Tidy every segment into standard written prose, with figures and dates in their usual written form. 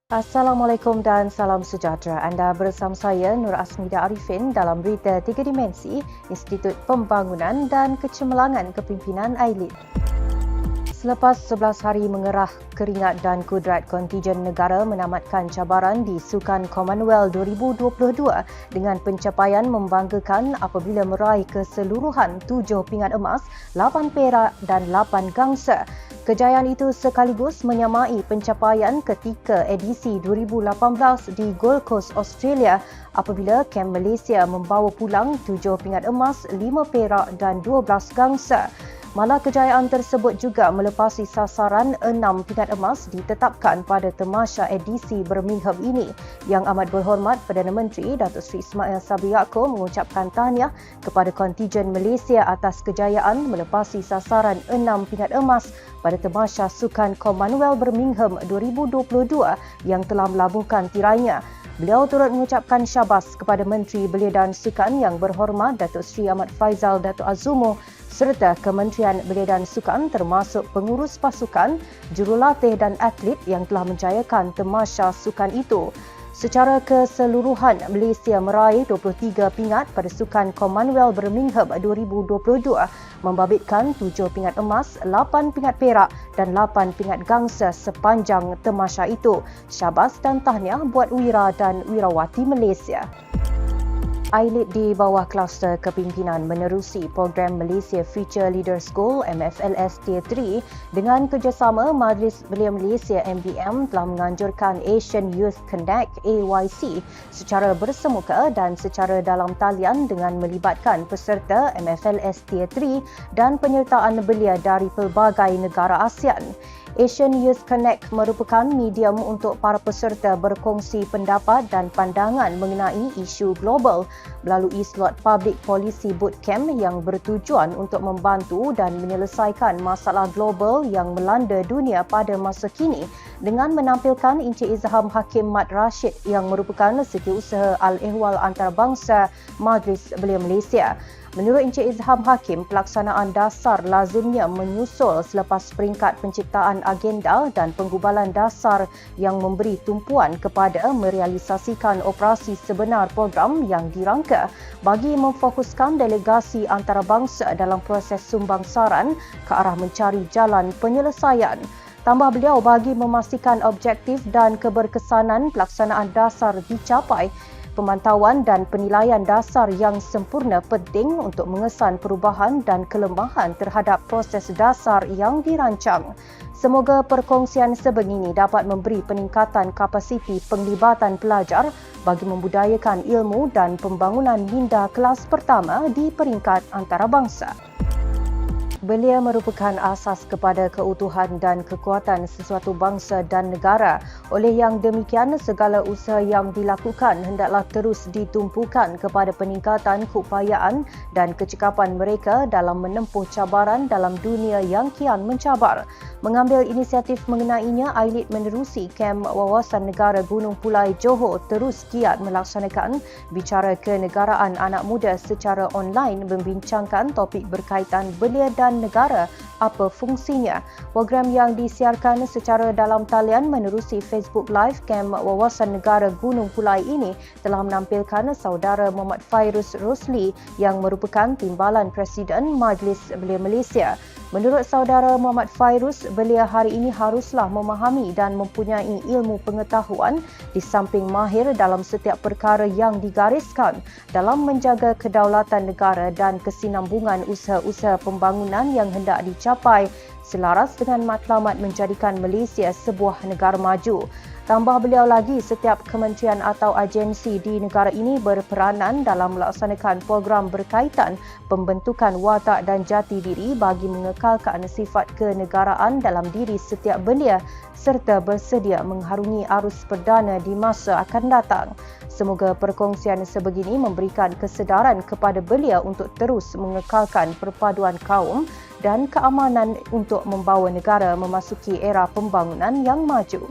Assalamualaikum dan salam sejahtera. Anda bersama saya Nur Asmida Arifin dalam berita 3 dimensi Institut Pembangunan dan Kecemerlangan Kepimpinan AILID. Selepas 11 hari mengerah keringat dan kudrat, kontijen negara menamatkan cabaran di Sukan Commonwealth 2022 dengan pencapaian membanggakan apabila meraih keseluruhan 7 pingat emas, 8 perak dan 8 gangsa. Kejayaan itu sekaligus menyamai pencapaian ketika edisi 2018 di Gold Coast, Australia apabila Kem Malaysia membawa pulang 7 pingat emas, 5 perak dan 12 gangsa. Malah kejayaan tersebut juga melepasi sasaran 6 pingat emas ditetapkan pada tamasya edisi Birmingham ini. Yang amat berhormat Perdana Menteri Datuk Seri Ismail Sabri Yaakob mengucapkan tahniah kepada kontijen Malaysia atas kejayaan melepasi sasaran 6 pingat emas pada tamasya Sukan Commonwealth Birmingham 2022 yang telah melabuhkan tirainya. Beliau turut mengucapkan syabas kepada Menteri Belia dan Sukan Yang Berhormat Datuk Seri Ahmad Faizal Datuk Azumo serta Kementerian Belia dan Sukan termasuk pengurus pasukan, jurulatih dan atlet yang telah menjayakan tamasya sukan itu. Secara keseluruhan, Malaysia meraih 23 pingat pada Sukan Commonwealth Birmingham 2022, membabitkan 7 pingat emas, 8 pingat perak dan 8 pingat gangsa sepanjang tamasya itu. Syabas dan tahniah buat Wira dan Wirawati Malaysia. AILID di bawah kluster kepimpinan menerusi program Malaysia Future Leader School MFLS Tier 3 dengan kerjasama Majlis Belia Malaysia MBM telah menganjurkan Asian Youth Connect AYC secara bersemuka dan secara dalam talian dengan melibatkan peserta MFLS Tier 3 dan penyertaan belia dari pelbagai negara ASEAN. Asian Youth Connect merupakan medium untuk para peserta berkongsi pendapat dan pandangan mengenai isu global melalui slot Public Policy Bootcamp yang bertujuan untuk membantu dan menyelesaikan masalah global yang melanda dunia pada masa kini dengan menampilkan Encik Izham Hakim Mat Rashid yang merupakan Setiausaha Al-Ehwal Antarabangsa Majlis Belia Malaysia. Menurut Encik Izham Hakim, pelaksanaan dasar lazimnya menyusul selepas peringkat penciptaan agenda dan penggubalan dasar yang memberi tumpuan kepada merealisasikan operasi sebenar program yang dirangka bagi memfokuskan delegasi antarabangsa dalam proses sumbangsaran ke arah mencari jalan penyelesaian. Tambah beliau, bagi memastikan objektif dan keberkesanan pelaksanaan dasar dicapai, pemantauan dan penilaian dasar yang sempurna penting untuk mengesan perubahan dan kelemahan terhadap proses dasar yang dirancang. Semoga perkongsian sebegini dapat memberi peningkatan kapasiti penglibatan pelajar bagi membudayakan ilmu dan pembangunan minda kelas pertama di peringkat antarabangsa. Belia merupakan asas kepada keutuhan dan kekuatan sesuatu bangsa dan negara. Oleh yang demikian, segala usaha yang dilakukan hendaklah terus ditumpukan kepada peningkatan keupayaan dan kecekapan mereka dalam menempuh cabaran dalam dunia yang kian mencabar. Mengambil inisiatif mengenainya, AILID menerusi Kem Wawasan Negara Gunung Pulai Johor terus giat melaksanakan bicara kenegaraan anak muda secara online membincangkan topik berkaitan belia dan negara, apa fungsinya. Program yang disiarkan secara dalam talian menerusi Facebook Live Kem Wawasan Negara Gunung Pulai ini telah menampilkan saudara Muhammad Fairuz Rosli yang merupakan Timbalan Presiden Majlis Belia Malaysia. Menurut saudara Muhammad Fairuz, belia hari ini haruslah memahami dan mempunyai ilmu pengetahuan di samping mahir dalam setiap perkara yang digariskan dalam menjaga kedaulatan negara dan kesinambungan usaha-usaha pembangunan yang hendak dicapai selaras dengan matlamat menjadikan Malaysia sebuah negara maju. Tambah beliau lagi, setiap kementerian atau agensi di negara ini berperanan dalam melaksanakan program berkaitan pembentukan watak dan jati diri bagi mengekalkan sifat kenegaraan dalam diri setiap belia serta bersedia mengharungi arus perdana di masa akan datang. Semoga perkongsian sebegini memberikan kesedaran kepada belia untuk terus mengekalkan perpaduan kaum dan keamanan untuk membawa negara memasuki era pembangunan yang maju.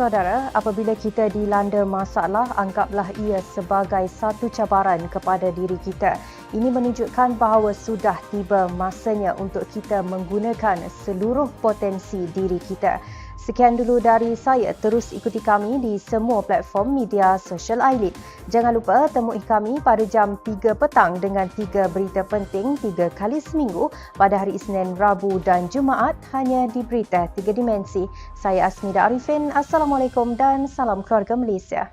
Saudara, apabila kita dilanda masalah, anggaplah ia sebagai satu cabaran kepada diri kita. Ini menunjukkan bahawa sudah tiba masanya untuk kita menggunakan seluruh potensi diri kita. Sekian dulu dari saya. Terus ikuti kami di semua platform media sosial Aileen. Jangan lupa temui kami pada jam 3 petang dengan 3 berita penting 3 kali seminggu pada hari Isnin, Rabu dan Jumaat hanya di Berita 3 Dimensi. Saya Asmida Arifin. Assalamualaikum dan salam keluarga Malaysia.